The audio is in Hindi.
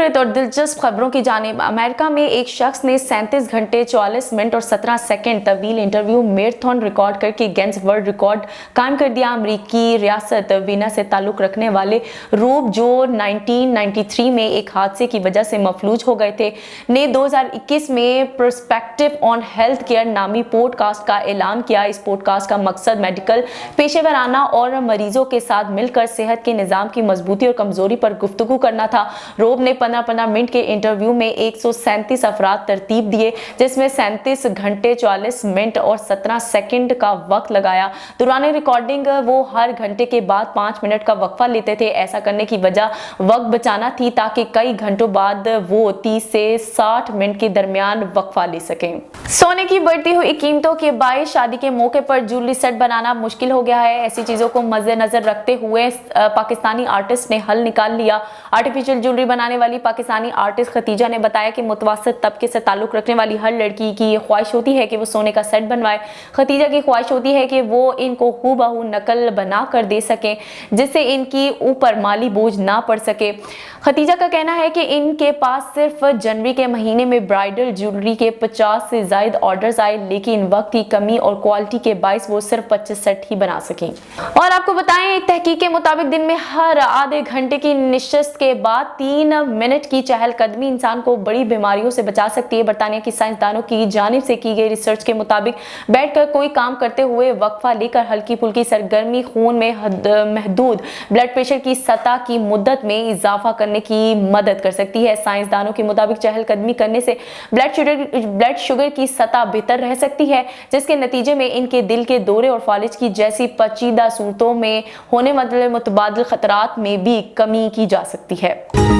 खूबसूरत और दिलचस्प खबरों की जानिब। अमेरिका में एक शख्स ने 37 घंटे 44 मिनट और 17 सेकंड तवील इंटरव्यू मैराथन रिकॉर्ड करके गिनीज वर्ल्ड रिकॉर्ड कायम कर दिया। अमेरिकी रियासत वीना से ताल्लुक रखने वाले रूब, जो 1993 में एक हादसे की वजह से मफलूज हो गए थे, ने 2021 में पर्सपेक्टिव ऑन हेल्थ केयर नामी पॉडकास्ट का ऐलान किया। इस पॉडकास्ट का मकसद मेडिकल पेशेवराना और मरीजों के साथ मिलकर सेहत के निज़ाम की मजबूती और कमजोरी पर गुफ्तगू करना था। रोब ने 15-15 मिनट के इंटरव्यू में 137 अफराद तरतीब दिए, जिसमें 37 घंटे 44 मिनट और 17 सेकंड का वक्त लगाया। दौरान रिकॉर्डिंग वो हर घंटे के बाद 5 मिनट का वक्फा लेते थे। ऐसा करने की वजह वक्त बचाना थी ताकि कई घंटों बाद वो 30 से 60 मिनट के दरमियान वक्फा ले सकें। सोने की बढ़ती हुई कीमतों के बायस शादी के मौके पर ज्वेलरी सेट बनाना मुश्किल हो गया है। ऐसी चीजों को मद्देनजर रखते हुए पाकिस्तानी आर्टिस्ट ने हल निकाल लिया। आर्टिफिशियल ज्वेलरी बनाने वाली पाकिस्तानी आर्टिस्ट खतीजा ने बताया कि मुतवस्सित तबके से ताल्लुक रखने वाली हर लड़की की ये ख्वाहिश होती है कि वो सोने का सेट बनवाए। खतीजा की ख्वाहिश होती है कि वो इनको हूबहू नकल बना कर दे सकें, जिससे इनकी ऊपर माली बोझ ना पड़ सके। खतीजा का कहना है कि इनके पास सिर्फ जनवरी के महीने में ब्राइडल ज्वेलरी के 50 से ज्यादा ऑर्डर्स आए, लेकिन वक्त की कमी और क्वालिटी के बायस वो सिर्फ 25 सेट ही बना सकें। और आपको बताएं, एक तहकीक के मुताबिक दिन में हर आधे घंटे की निश्चित के बाद 3 मिनट की चहलकदमी इंसान को बड़ी बीमारियों से बचा सकती है। बरतानिया की साइंसदानों की जानिब से की गई रिसर्च के मुताबिक बैठकर कोई काम करते हुए वक्फा लेकर हल्की फुल्की सरगर्मी खून में महदूद ब्लड प्रेशर की सतह की मुद्दत में इजाफा करने की मदद कर सकती है। साइंसदानों के मुताबिक चहलकदमी करने से ब्लड शुगर की सतह बेहतर रह सकती है, जिसके नतीजे में इनके दिल के दौरे और फालिज की जैसी पेचीदा सूरतों में होने वाले मुतबादिल खतरात में भी कमी की जा सकती है।